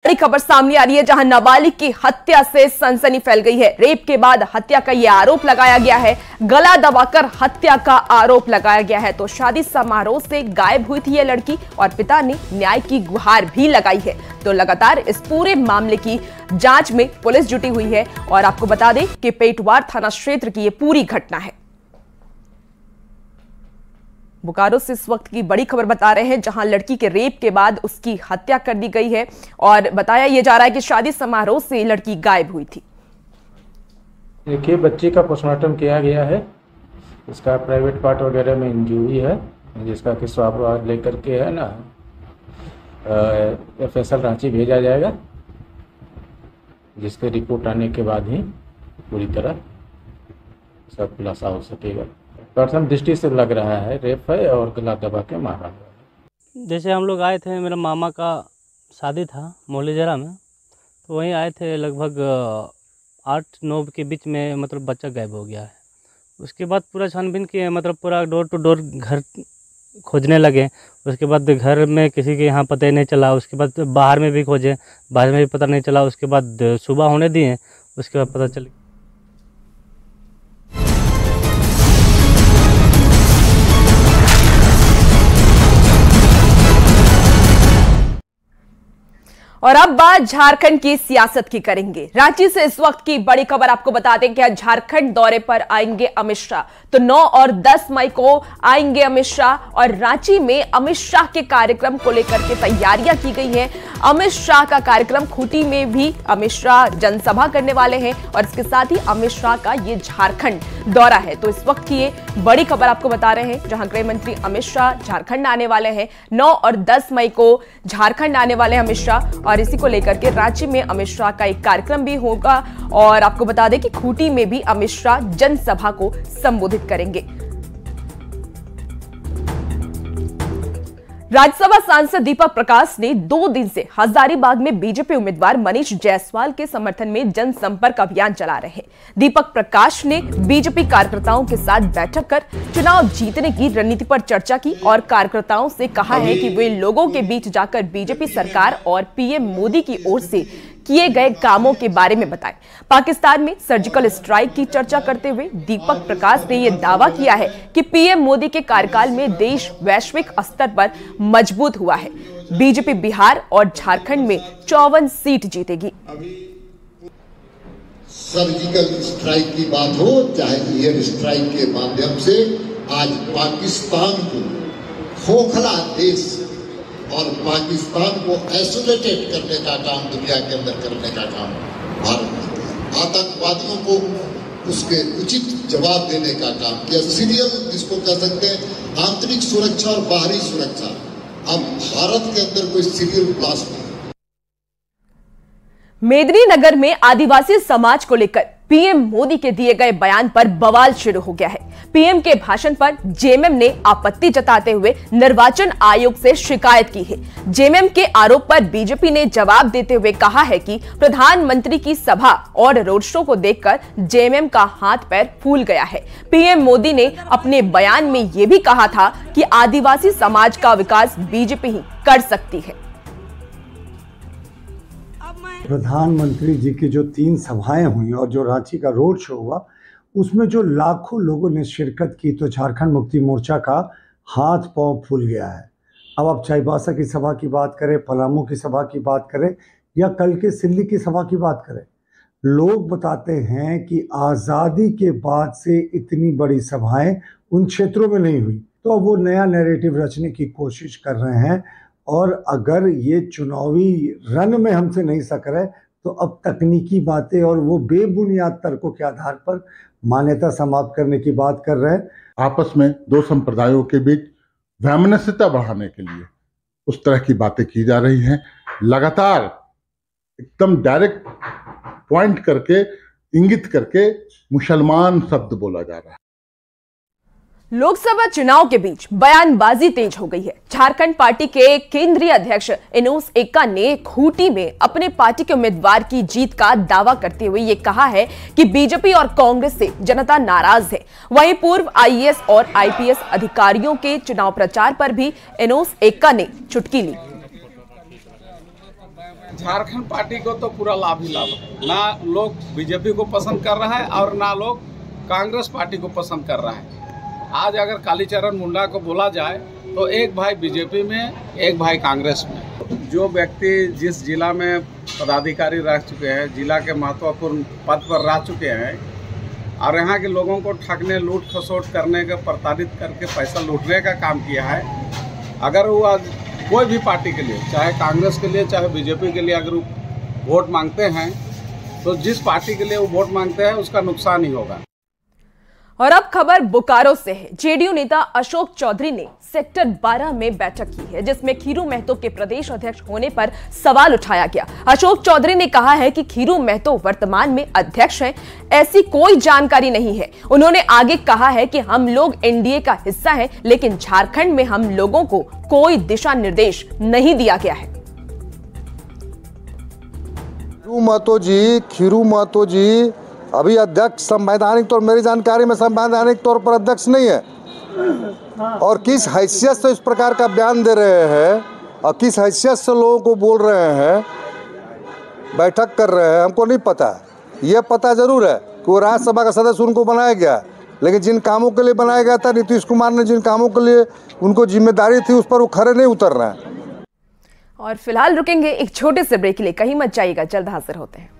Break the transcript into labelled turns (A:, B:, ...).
A: बड़ी खबर सामने आ रही है जहां नाबालिग की हत्या से सनसनी फैल गई है। रेप के बाद हत्या का यह आरोप लगाया गया है, गला दबाकर हत्या का आरोप लगाया गया है। तो शादी समारोह से गायब हुई थी यह लड़की और पिता ने न्याय की गुहार भी लगाई है। तो लगातार इस पूरे मामले की जांच में पुलिस जुटी हुई है और आपको बता दें कि पेटवार थाना क्षेत्र की यह पूरी घटना है। बोकारो से इस वक्त की बड़ी खबर बता रहे हैं जहां लड़की के रेप के बाद उसकी हत्या कर दी गई है और बताया यह जा रहा है कि शादी समारोह से लड़की गायब हुई थी।
B: देखिए, बच्ची का पोस्टमार्टम किया गया है, इसका प्राइवेट पार्ट वगैरह में इंजरी है, जिसका कि स्वाब लेकर के है ना FSL रांची भेजा जाएगा, जिसके रिपोर्ट आने के बाद ही पूरी तरह सब खुलासा हो सकेगा। प्रथम दृष्टि से लग रहा है रेप है और गला दबा के मारा हुआ है।
C: जैसे हम लोग आए थे, मेरा मामा का शादी था मोहल्लेजरा में, तो वहीं आए थे। लगभग 8-9 के बीच में मतलब बच्चा गायब हो गया है। उसके बाद पूरा छानबीन किए, मतलब पूरा डोर टू डोर घर खोजने लगे। उसके बाद घर में किसी के यहाँ पता ही नहीं चला। उसके बाद बाहर में भी खोजे, बाहर में भी पता नहीं चला। उसके बाद सुबह होने दिए, उसके बाद पता चल।
A: और अब बात झारखंड की सियासत की करेंगे। रांची से इस वक्त की बड़ी खबर आपको बता दें कि झारखंड दौरे पर आएंगे अमित शाह। तो 9 और 10 मई को आएंगे अमित शाह और रांची में अमित शाह के कार्यक्रम को लेकर के तैयारियां की गई हैं। अमित शाह का कार्यक्रम खूंटी में भी अमित शाह जनसभा करने वाले हैं और इसके साथ ही अमित शाह का ये झारखंड दौरा है। तो इस वक्त की ये बड़ी खबर आपको बता रहे हैं जहां गृह मंत्री अमित शाह झारखंड आने वाले हैं। 9 और 10 मई को झारखंड आने वाले हैं अमित शाह और इसी को लेकर के रांची में अमित शाह का एक कार्यक्रम भी होगा और आपको बता दें कि खूंटी में भी अमित शाह जनसभा को संबोधित करेंगे। राज्यसभा सांसद दीपक प्रकाश ने 2 दिन से हजारीबाग में बीजेपी उम्मीदवार मनीष जायसवाल के समर्थन में जनसंपर्क अभियान चला रहे हैं। दीपक प्रकाश ने बीजेपी कार्यकर्ताओं के साथ बैठक कर चुनाव जीतने की रणनीति पर चर्चा की और कार्यकर्ताओं से कहा है कि वे लोगों के बीच जाकर बीजेपी सरकार और पीएम मोदी की ओर से किए गए कामों के बारे में बताएं। पाकिस्तान में सर्जिकल स्ट्राइक की चर्चा करते हुए दीपक प्रकाश ने यह दावा किया है कि पीएम मोदी के कार्यकाल में देश वैश्विक स्तर पर मजबूत हुआ है। बीजेपी बिहार और झारखंड में 54 सीट जीतेगी।
D: सर्जिकल स्ट्राइक की बात हो चाहे एयर स्ट्राइक के माध्यम से आज पाकिस्तान को खोखला देश और पाकिस्तान को आइसोलेटेड करने का काम, दुनिया के अंदर करने का काम भारत ने आतंकवादियों को उसके उचित जवाब देने का काम किया। सीरियल जिसको कह सकते हैं आंतरिक सुरक्षा और बाहरी सुरक्षा, अब भारत के अंदर कोई सीरियल ब्लास्ट नहीं।
A: मेदिनीनगर में आदिवासी समाज को लेकर पीएम मोदी के दिए गए बयान पर बवाल शुरू हो गया है। पीएम के भाषण पर जेएमएम ने आपत्ति जताते हुए निर्वाचन आयोग से शिकायत की है। जेएमएम के आरोप पर बीजेपी ने जवाब देते हुए कहा है कि प्रधानमंत्री की सभा और रोड शो को देखकर जेएमएम का हाथ पैर फूल गया है। पीएम मोदी ने अपने बयान में यह भी कहा था कि आदिवासी समाज का विकास बीजेपी ही कर सकती है।
E: प्रधानमंत्री जी की जो 3 सभाएं हुई और जो रांची का रोड शो हुआ, उसमें जो लाखों लोगों ने शिरकत की, तो झारखंड मुक्ति मोर्चा का हाथ पांव फूल गया है। अब आप चाईबासा की सभा की बात करें, पलामू की सभा की बात करें या कल के सिल्ली की सभा की बात करें, लोग बताते हैं कि आज़ादी के बाद से इतनी बड़ी सभाएं उन क्षेत्रों में नहीं हुई। तो अब वो नया नैरेटिव रचने की कोशिश कर रहे हैं और अगर ये चुनावी रन में हमसे नहीं सक रहे तो अब तकनीकी बातें और वो बेबुनियाद तर्कों के आधार पर मान्यता समाप्त करने की बात कर रहे हैं।
F: आपस में 2 संप्रदायों के बीच वैमनस्यता बढ़ाने के लिए उस तरह की बातें की जा रही हैं। लगातार एकदम डायरेक्ट पॉइंट करके, इंगित करके मुसलमान शब्द बोला जा रहा है।
A: लोकसभा चुनाव के बीच बयानबाजी तेज हो गई है। झारखंड पार्टी के केंद्रीय अध्यक्ष इनोस एक्का ने खूंटी में अपने पार्टी के उम्मीदवार की जीत का दावा करते हुए ये कहा है कि बीजेपी और कांग्रेस से जनता नाराज है। वहीं पूर्व आईएएस और आईपीएस अधिकारियों के चुनाव प्रचार पर भी इनोस एक्का ने चुटकी ली।
G: झारखंड पार्टी को तो पूरा लाभ ही लाभ है। ना लोग बीजेपी को पसंद कर रहा है और ना लोग कांग्रेस पार्टी को पसंद कर रहा है। आज अगर कालीचरण मुंडा को बोला जाए तो एक भाई बीजेपी में, एक भाई कांग्रेस में। जो व्यक्ति जिस जिला में पदाधिकारी रह चुके हैं, जिला के महत्वपूर्ण पद पर रह चुके हैं और यहाँ के लोगों को ठगने, लूट खसोट करने का, प्रताड़ित करके पैसा लूटने का काम किया है, अगर वो आज कोई भी पार्टी के लिए, चाहे कांग्रेस के लिए चाहे बीजेपी के लिए अगर वो वोट मांगते हैं तो जिस पार्टी के लिए वो वोट मांगते हैं उसका नुकसान ही होगा।
A: और अब खबर बोकारो से है। जेडीयू नेता अशोक चौधरी ने सेक्टर 12 में बैठक की है, जिसमें खीरू महतो के प्रदेश अध्यक्ष होने पर सवाल उठाया गया। अशोक चौधरी ने कहा है कि खीरू महतो वर्तमान में अध्यक्ष हैं, ऐसी कोई जानकारी नहीं है। उन्होंने आगे कहा है कि हम लोग एनडीए का हिस्सा हैं, लेकिन झारखंड में हम लोगों को कोई दिशा निर्देश नहीं दिया गया है।
H: खीरू महतो जी अभी अध्यक्ष संवैधानिक तौर, मेरी जानकारी में संवैधानिक तौर पर अध्यक्ष नहीं है, और किस हैसियत से इस प्रकार का बयान दे रहे हैं और किस हैसियत से लोगों को बोल रहे हैं, बैठक कर रहे हैं, हमको नहीं पता। ये पता जरूर है कि वो राज्यसभा का सदस्य उनको बनाया गया, लेकिन जिन कामों के लिए बनाया गया था, नीतीश कुमार ने जिन कामों के लिए उनको जिम्मेदारी थी उस पर वो खरे नहीं उतर रहे हैं।
A: और फिलहाल रुकेंगे एक छोटे से ब्रेक के लिए, कहीं मत जाइएगा, जल्द हाजिर होते हैं।